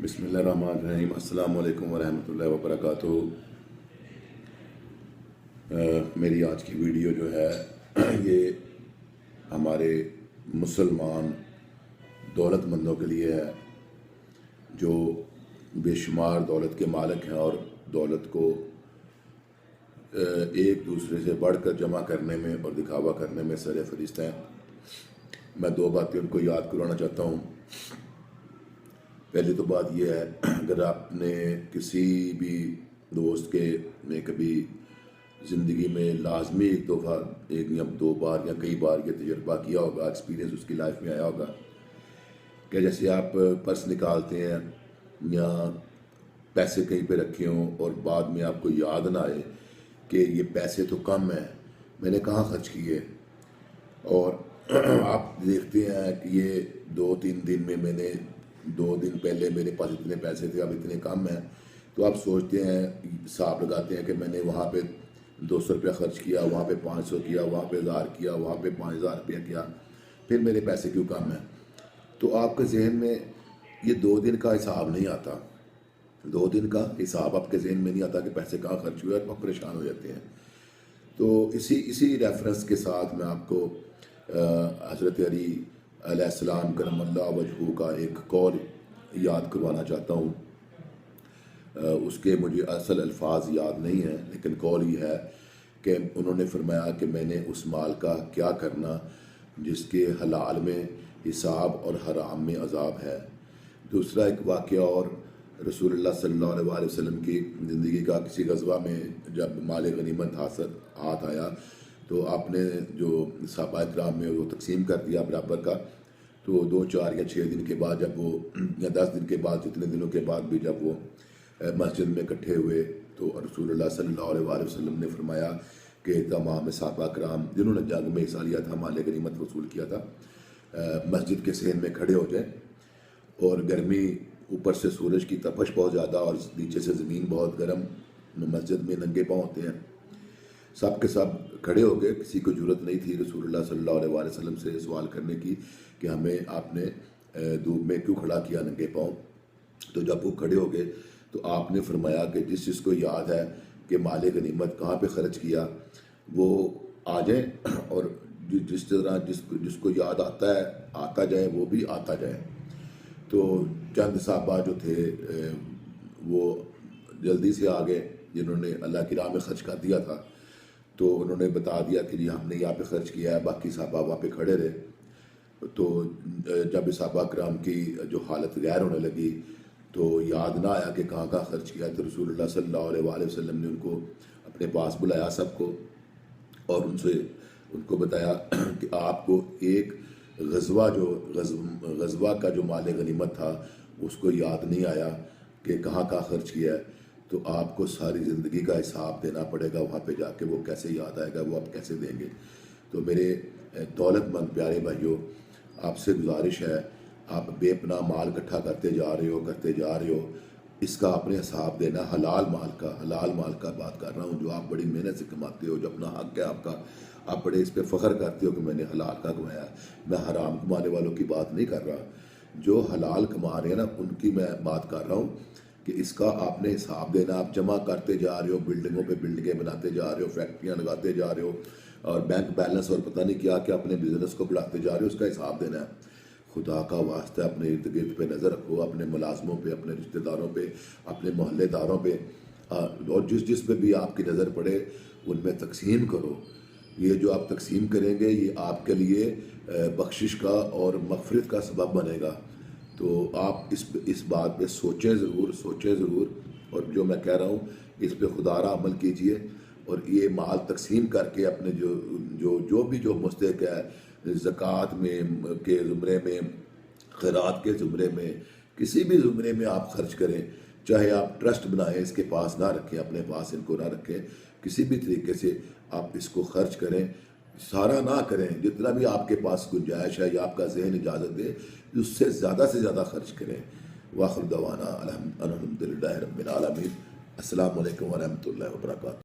بسم اللہ الرحمن الرحیم۔ السلام علیکم ورحمۃ اللہ وبرکاتہ۔ میری آج کی ویڈیو جو ہے یہ ہمارے مسلمان دولت مندوں کے لیے ہے جو بے شمار دولت کے مالک ہیں اور دولت کو ایک دوسرے سے بڑھ کر جمع کرنے میں اور دکھاوا کرنے میں سر فہرست ہیں۔ میں دو باتیں ان کو یاد کرانا چاہتا ہوں۔ پہلی تو بات یہ ہے، اگر آپ نے کسی بھی دوست کے میں کبھی زندگی میں لازمی ایک دفعہ ایک یا دو بار یا کئی بار یہ تجربہ کیا ہوگا، ایکسپیرینس اس کی لائف میں آیا ہوگا کہ جیسے آپ پرس نکالتے ہیں یا پیسے کہیں پہ رکھے ہوں اور بعد میں آپ کو یاد نہ آئے کہ یہ پیسے تو کم ہیں، میں نے کہاں خرچ کیے، اور آپ دیکھتے ہیں کہ یہ 2-3 دن میں نے 2 دن پہلے میرے پاس اتنے پیسے تھے، اب اتنے کم ہیں، تو آپ سوچتے ہیں، حساب لگاتے ہیں کہ میں نے وہاں پہ 200 روپیہ خرچ کیا، وہاں پہ 500 کیا، وہاں پہ 1000 کیا، وہاں پہ 5000 روپیہ کیا، پھر میرے پیسے کیوں کم ہیں؟ تو آپ کے ذہن میں یہ 2 دن کا حساب نہیں آتا، 2 دن کا حساب آپ کے ذہن میں نہیں آتا کہ پیسے کہاں خرچ ہوئے، اور آپ پریشان ہو جاتے ہیں۔ تو اسی ریفرنس کے ساتھ میں آپ کو حضرت علی علیہ السلام کرم اللہ وجہہ کا ایک قول یاد کروانا چاہتا ہوں۔ اس کے مجھے اصل الفاظ یاد نہیں ہیں، لیکن قول یہ ہے کہ انہوں نے فرمایا کہ میں نے اس مال کا کیا کرنا جس کے حلال میں حساب اور حرام میں عذاب ہے۔ دوسرا ایک واقعہ اور، رسول اللہ صلی اللہ علیہ وسلم کی زندگی کا کسی غزوہ میں جب مال غنیمت ہاتھ آیا تو آپ نے جو صحابہ کرام میں وہ تقسیم کر دیا برابر کا، تو 2 4 یا 6 دن کے بعد جب وہ، یا 10 دن کے بعد، جتنے دنوں کے بعد بھی جب وہ مسجد میں اکٹھے ہوئے تو رسول اللہ صلی اللہ علیہ وسلم نے فرمایا کہ تمام صحابہ کرام جنہوں نے جنگ میں حصہ لیا تھا، مال غنیمت وصول کیا تھا، مسجد کے صحن میں کھڑے ہو جائیں، اور گرمی اوپر سے سورج کی تپش بہت زیادہ اور نیچے سے زمین بہت گرم، مسجد میں ننگے پاؤں ہوتے ہیں، سب کے سب کھڑے ہو گئے۔ کسی کو ضرورت نہیں تھی رسول اللہ صلی اللہ علیہ وسلم سے سوال کرنے کی کہ ہمیں آپ نے دھوپ میں کیوں کھڑا کیا ننگے پاؤں۔ تو جب وہ کھڑے ہو گئے تو آپ نے فرمایا کہ جس کو یاد ہے کہ مال غنیمت کہاں پہ خرچ کیا وہ آ جائیں، اور جس طرح جس کو یاد آتا ہے آتا جائے، وہ بھی آتا جائے۔ تو چند صحابہ جو تھے وہ جلدی سے آ گئے جنہوں نے اللہ کی راہ میں خرچ کر دیا تھا، تو انہوں نے بتا دیا کہ جی ہم نے یہاں پہ خرچ کیا ہے، باقی صحابہ وہاں پہ کھڑے رہے۔ تو جب صحابہ کرام کی جو حالت غیر ہونے لگی تو یاد نہ آیا کہ کہاں کہاں خرچ کیا، تو رسول اللہ صلی اللہ علیہ وسلم نے ان کو اپنے پاس بلایا سب کو، اور ان کو بتایا کہ آپ کو ایک غزوہ کا جو مال غنیمت تھا اس کو یاد نہیں آیا کہ کہاں کہاں خرچ کیا ہے، تو آپ کو ساری زندگی کا حساب دینا پڑے گا وہاں پہ جا کے، وہ کیسے یاد آئے گا، وہ آپ کیسے دیں گے۔ تو میرے دولت مند پیارے بھائیوں، آپ سے گزارش ہے، آپ بے پناہ مال اکٹھا کرتے جا رہے ہو، اس کا اپنے حساب دینا، حلال مال کا بات کر رہا ہوں، جو آپ بڑی محنت سے کماتے ہو، جو اپنا حق ہے آپ کا، آپ بڑے اس پہ فخر کرتے ہو کہ میں نے حلال کا کمایا ہے۔ میں حرام کمانے والوں کی بات نہیں کر رہا، جو حلال کما رہے ہیں نا ان کی میں بات کر رہا ہوں کہ اس کا آپ نے حساب دینا۔ آپ جمع کرتے جا رہے ہو، بلڈنگوں پہ بلڈنگیں بناتے جا رہے ہو، فیکٹریاں لگاتے جا رہے ہو، اور بینک بیلنس اور پتہ نہیں کیا اپنے بزنس کو بڑھاتے جا رہے ہو، اس کا حساب دینا ہے۔ خدا کا واسطہ اپنے ارد گرد پہ نظر رکھو، اپنے ملازموں پہ، اپنے رشتہ داروں پہ، اپنے محلے داروں پہ، اور جس پہ بھی آپ کی نظر پڑے ان میں تقسیم کرو۔ یہ جو آپ تقسیم کریں گے یہ آپ کے لیے بخشش کا اور مغفرت کا سبب بنے گا۔ تو آپ اس بات پہ سوچیں ضرور، اور جو میں کہہ رہا ہوں اس پہ خدا را عمل کیجئے، اور یہ مال تقسیم کر کے اپنے جو مستحق ہے، زکوٰۃ میں کے زمرے میں، خیرات کے زمرے میں، کسی بھی زمرے میں آپ خرچ کریں، چاہے آپ ٹرسٹ بنائیں، اس کے پاس نہ رکھیں، اپنے پاس ان کو نہ رکھیں، کسی بھی طریقے سے آپ اس کو خرچ کریں، سارا نہ کریں، جتنا بھی آپ کے پاس گنجائش ہے یا آپ کا ذہن اجازت دے اس سے زیادہ خرچ کریں۔ وآخر دعوانا الحمدللہ رب العالمین۔ السلام علیکم ورحمۃ اللہ وبرکاتہ۔